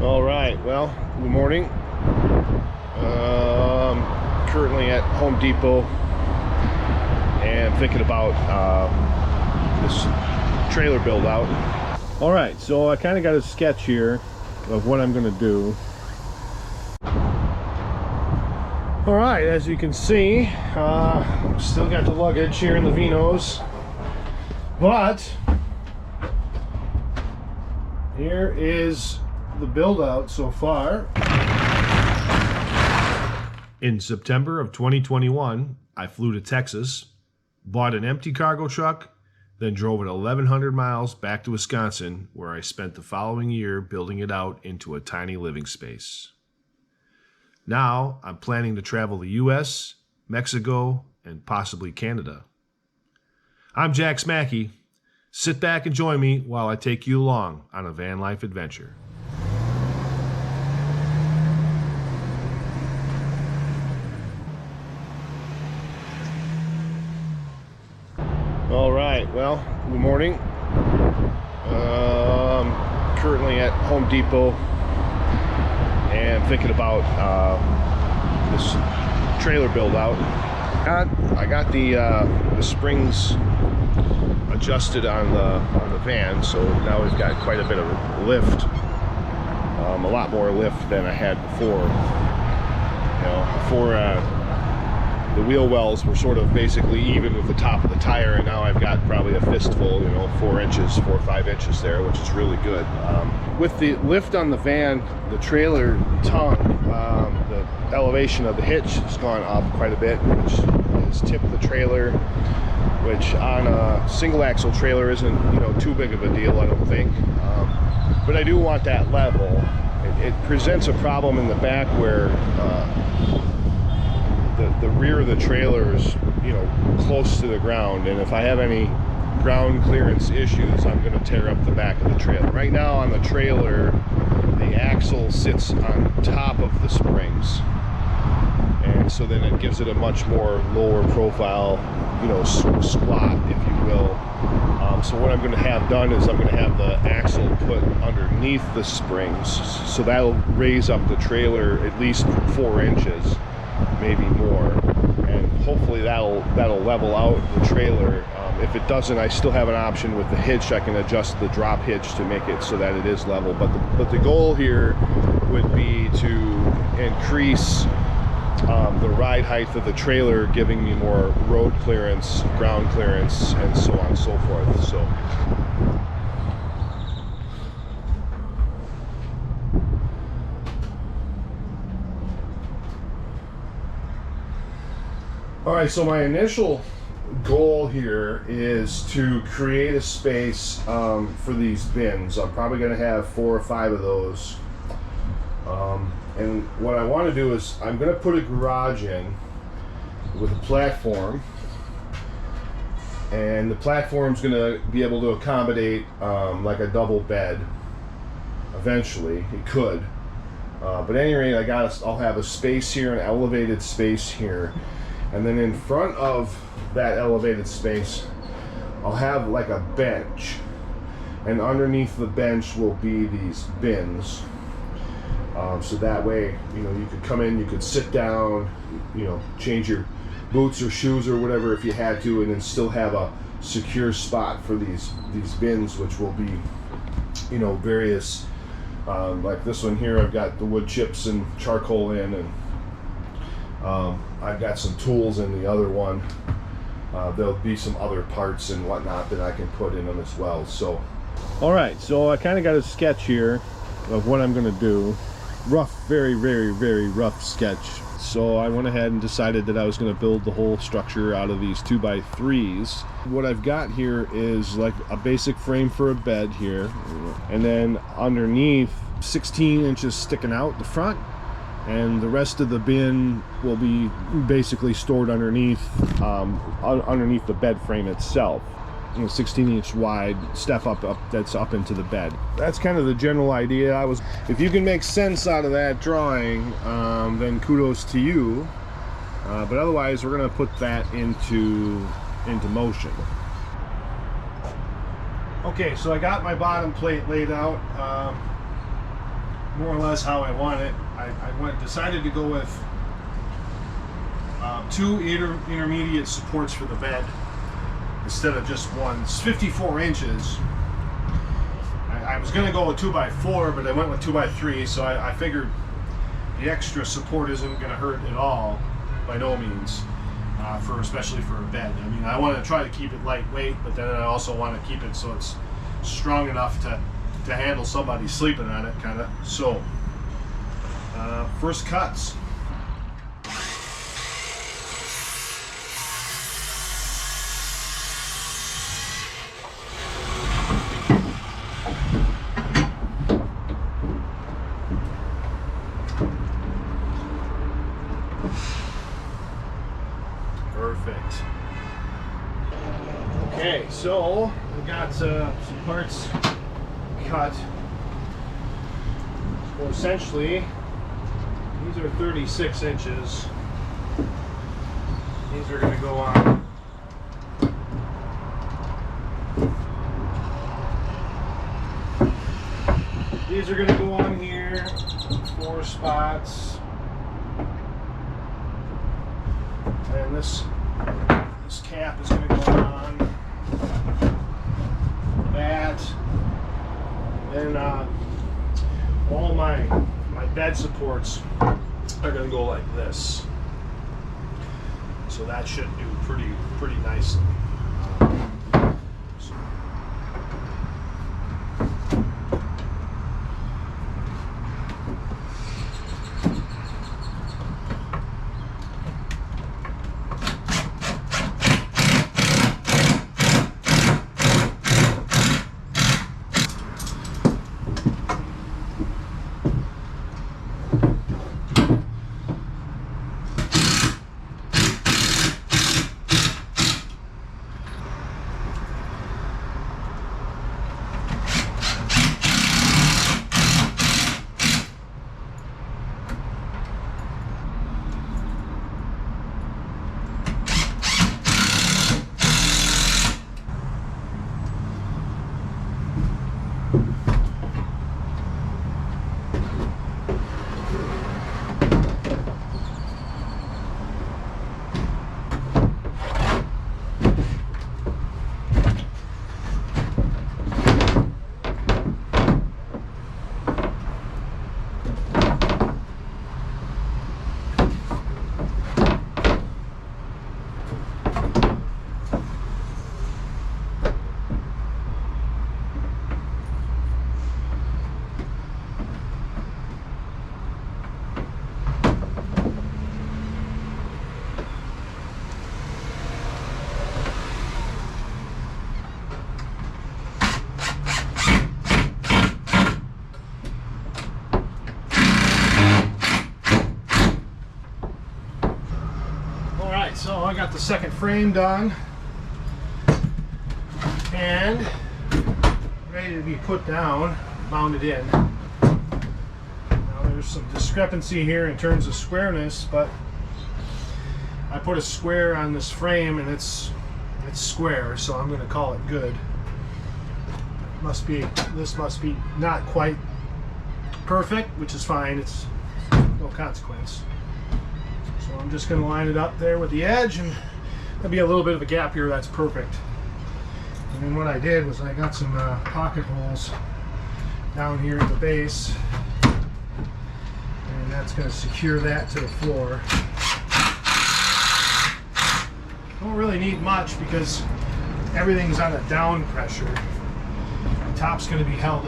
All right, well, good morning. Currently at Home Depot and thinking about this trailer build out. All right, so I kind of got a sketch here of what I'm going to do. All right, as you can see, still got the luggage here in the Vinos, but here is the build out so far. In September of 2021, I flew to Texas, bought an empty cargo truck, then drove it 1,100 miles back to Wisconsin, where I spent the following year building it out into a tiny living space. Now, I'm planning to travel the US, Mexico, and possibly Canada. I'm Jack Smackey. Sit back and join me while I take you along on a van life adventure. All right, well, good morning. Currently at Home Depot and thinking about this trailer build out. I got the springs adjusted on the van, so now we've got quite a bit of lift, a lot more lift than I had before. Before the wheel wells were sort of basically even with the top of the tire, and now I've got probably a fistful, 4 or 5 inches there, which is really good. With the lift on the van, the trailer tongue, the elevation of the hitch has gone up quite a bit, which has tipped the trailer, which on a single axle trailer isn't too big of a deal, I don't think. But I do want that level. It presents a problem in the back where the rear of the trailer is close to the ground, and if I have any ground clearance issues, I'm going to tear up the back of the trailer. Right now on the trailer, the axle sits on top of the springs, and so then it gives it a much more lower profile, squat, if you will. So what I'm going to have done is I'm going to have the axle put underneath the springs, so that'll raise up the trailer at least 4 inches, maybe more, and hopefully that'll level out the trailer. If it doesn't, I still have an option with the hitch. I can adjust the drop hitch to make it so that it is level, but the goal here would be to increase the ride height of the trailer, giving me more road clearance, ground clearance, and so on and so forth. So all right, so my initial goal here is to create a space for these bins. I'm probably going to have 4 or 5 of those. And what I want to do is I'm going to put a garage in with a platform. And the platform's going to be able to accommodate like a double bed. Eventually, it could. But at any rate, I'll have a space here, an elevated space here. And then in front of that elevated space, I'll have like a bench, and underneath the bench will be these bins. So that way, you could come in, you could sit down, change your boots or shoes or whatever if you had to, and then still have a secure spot for these bins, which will be, various, like this one here, I've got the wood chips and charcoal in, and I've got some tools in the other one. There'll be some other parts and whatnot that I can put in them as well. So, all right, so I kind of got a sketch here of what I'm going to do. Rough, very, very, very rough sketch. So I went ahead and decided that I was going to build the whole structure out of these 2x3s. What I've got here is like a basic frame for a bed here, and then underneath 16 inches sticking out the front, and the rest of the bin will be basically stored underneath the bed frame itself. 16-inch wide step up that's up into the bed. That's kind of the general idea. If you can make sense out of that drawing, then kudos to you. But otherwise, we're going to put that into motion. Okay, so I got my bottom plate laid out. more or less how I want it. I decided to go with 2 intermediate supports for the bed instead of just one. It's 54 inches. I was going to go with 2x4, but I went with 2x3, so I figured the extra support isn't going to hurt at all, by no means, especially for a bed. I mean, I want to try to keep it lightweight, but then I also want to keep it so it's strong enough to handle somebody sleeping on it, kind of. So, first cuts. Perfect. Okay, so we got some parts cut. So essentially, these are 36 inches. These are going to go on. These are going to go on here, 4 spots. And this cap is going to go on that. And all my bed supports are going to go like this. So that should do pretty nicely. So I got the second frame done and ready to be put down, mounted in. Now there's some discrepancy here in terms of squareness, but I put a square on this frame and it's square, so I'm going to call it good. This must be not quite perfect, which is fine. It's no consequence. So I'm just going to line it up there with the edge, and there'll be a little bit of a gap here. That's perfect. And then what I did was I got some pocket holes down here at the base, and that's going to secure that to the floor. Don't really need much because everything's on a down pressure. The top's going to be held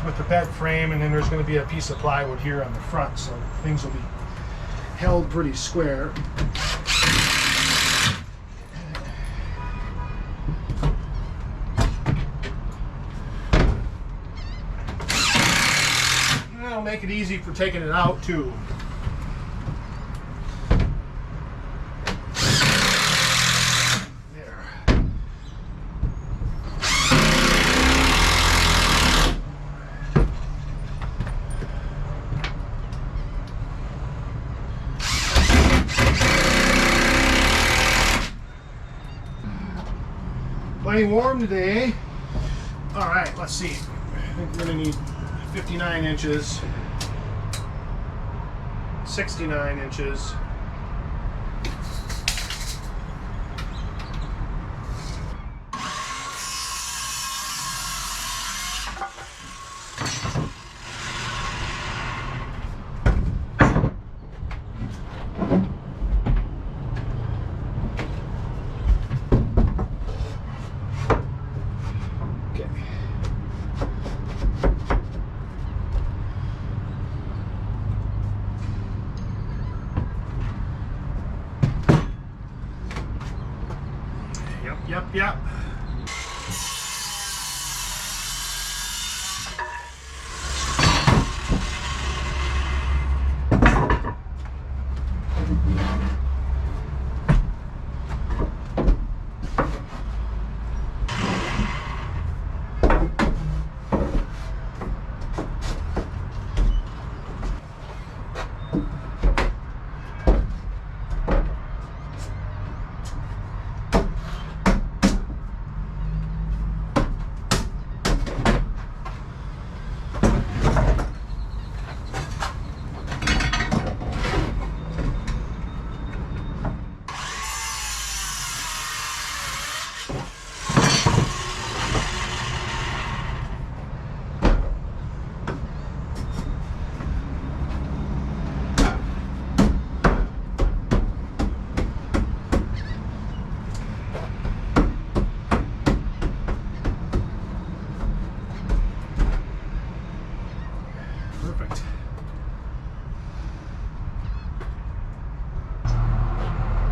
with the bed frame, and then there's going to be a piece of plywood here on the front, so things will be held pretty square. And that'll make it easy for taking it out too. Plenty warm today. All right, let's see. I think we're gonna need 59 inches, 69 inches, Yep.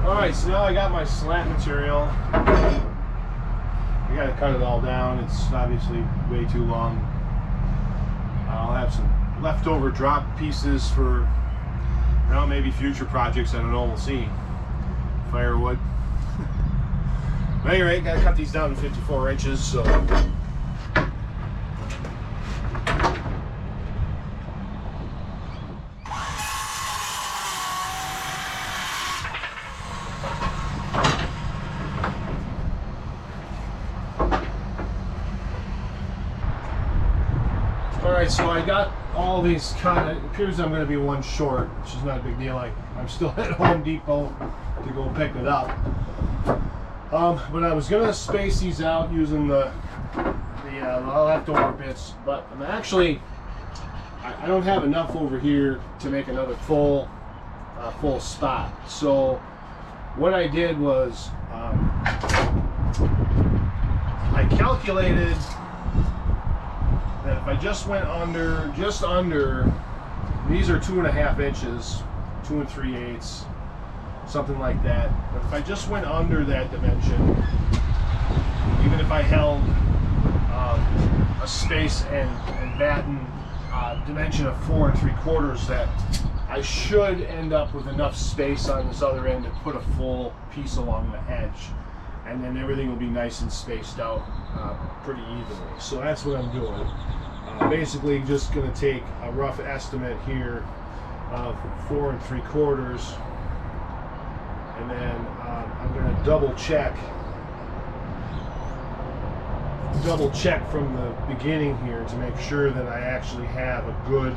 Alright, so now I got my slat material. I gotta cut it all down. It's obviously way too long. I'll have some leftover drop pieces for, well, maybe future projects. I don't know, we'll see. Firewood. But anyway, gotta cut these down to 54 inches, so. Alright, so I got all these cut. It appears I'm going to be one short, which is not a big deal. I'm still at Home Depot to go pick it up. But I was going to space these out using the leftover bits, but I'm actually, I don't have enough over here to make another full spot. So what I did was I calculated that if I just went under, these are 2.5 inches, 2 3/8, something like that. But if I just went under that dimension, even if I held a space and batten dimension of 4 3/4, that I should end up with enough space on this other end to put a full piece along the edge, and then everything will be nice and spaced out pretty evenly. So that's what I'm doing. Basically just going to take a rough estimate here of 4 3/4, and then I'm going to double check from the beginning here to make sure that I actually have a good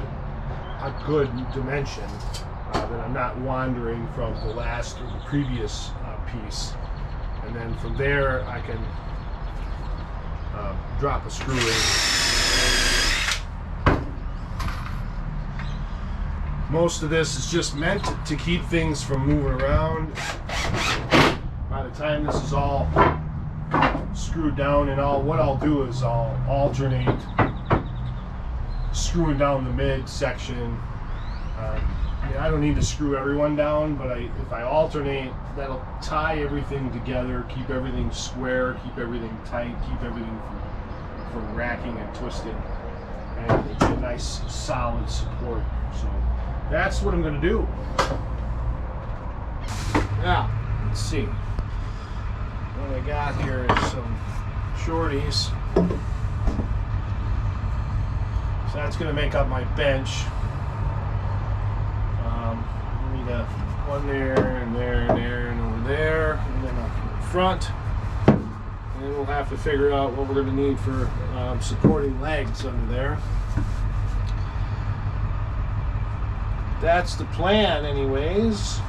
dimension, that I'm not wandering from the last or the previous piece, and then from there I can drop a screw in. Most of this is just meant to keep things from moving around. By the time this is all screwed down and all, what I'll do is I'll alternate screwing down the mid section. I don't need to screw everyone down, but if I alternate, that'll tie everything together, keep everything square, keep everything tight, keep everything from racking and twisting, and it's a nice solid support. So that's what I'm going to do. Now, let's see. What I got here is some shorties. So that's going to make up my bench. I need one there, and there, and there, and over there, and then up in the front. And And then we'll have to figure out what we're going to need for supporting legs under there. That's the plan anyways.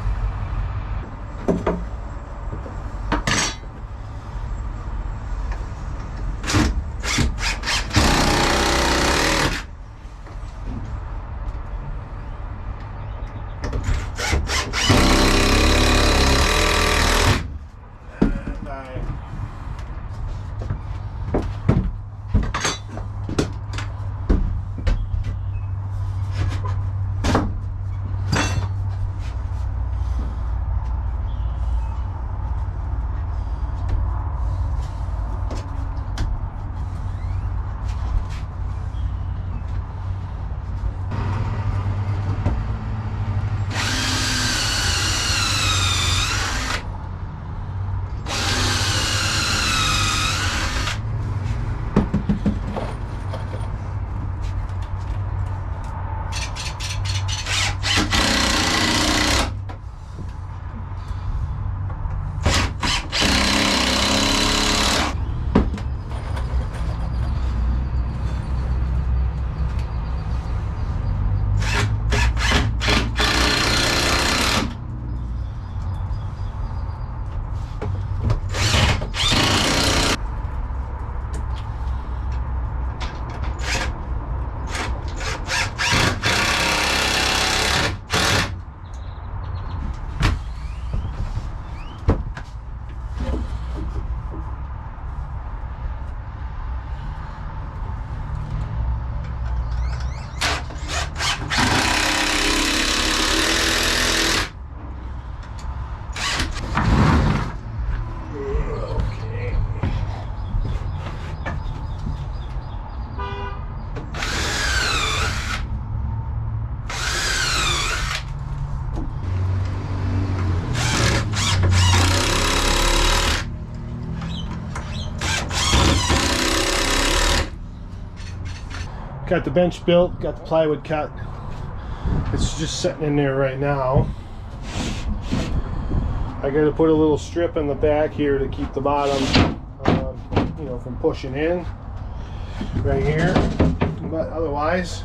Got the bench built, got the plywood cut. It's just sitting in there right now. I got to put a little strip in the back here to keep the bottom, you know, from pushing in right here. But otherwise,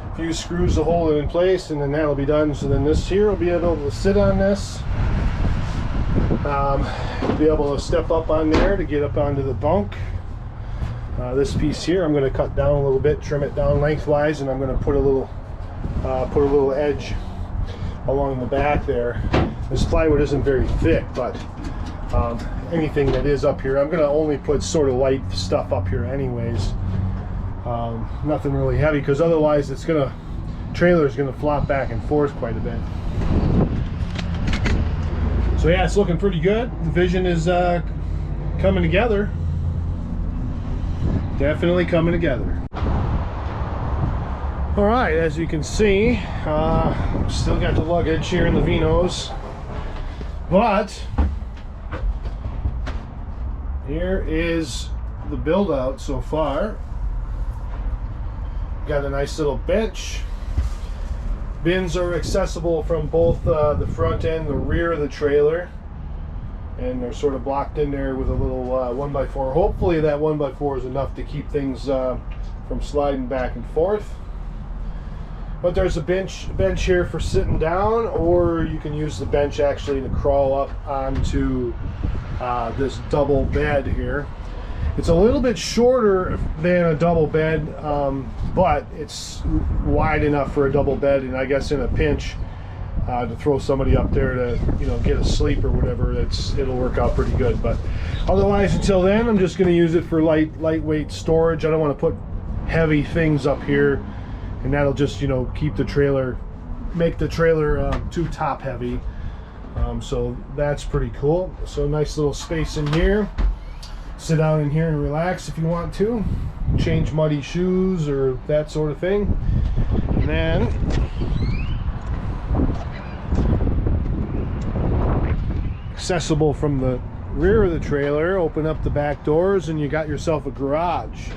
a few screws to hold it in place, and then that'll be done. So then this here will be able to sit on this. Be able to step up on there to get up onto the bunk. This piece here I'm going to cut down a little bit, trim it down lengthwise, and I'm going to put a little edge along the back there. This plywood isn't very thick, but anything that is up here, I'm going to only put sort of light stuff up here anyways. Nothing really heavy, because otherwise trailer is going to flop back and forth quite a bit. So yeah, it's looking pretty good. The vision is coming together. Definitely coming together. All right, as you can see, still got the luggage here in the Vinos, but here is the build out so far. Got a nice little bench. Bins are accessible from both the front and the rear of the trailer, and they're sort of blocked in there with a little 1x4. Hopefully that 1x4 is enough to keep things from sliding back and forth. But there's a bench here for sitting down, or you can use the bench actually to crawl up onto this double bed here. It's a little bit shorter than a double bed, but it's wide enough for a double bed, and I guess in a pinch to throw somebody up there to, you know, get a sleep or whatever, it'll work out pretty good. But otherwise, until then, I'm just going to use it for lightweight storage. I don't want to put heavy things up here, and that'll just, you know, keep the trailer, make the trailer too top heavy. So that's pretty cool. So nice little space in here. Sit down in here and relax if you want to. Change muddy shoes or that sort of thing. And then accessible from the rear of the trailer, open up the back doors and you got yourself a garage.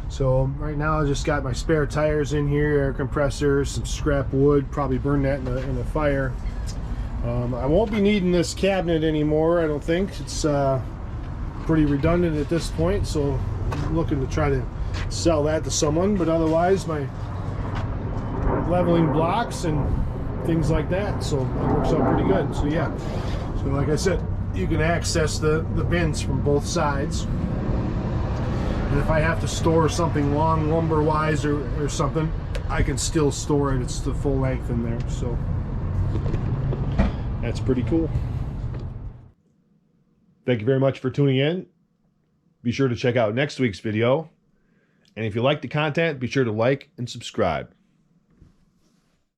So right now I just got my spare tires in here, air compressor, some scrap wood, probably burn that in the fire. I won't be needing this cabinet anymore, I don't think. It's pretty redundant at this point, so I'm looking to try to sell that to someone. But otherwise, my leveling blocks and things like that, so that works out pretty good. So yeah, so like I said, you can access the bins from both sides. And if I have to store something long lumber wise or something, I can still store it. It's the full length in there, so that's pretty cool. Thank you very much for tuning in. Be sure to check out next week's video. And if you like the content, be sure to like and subscribe.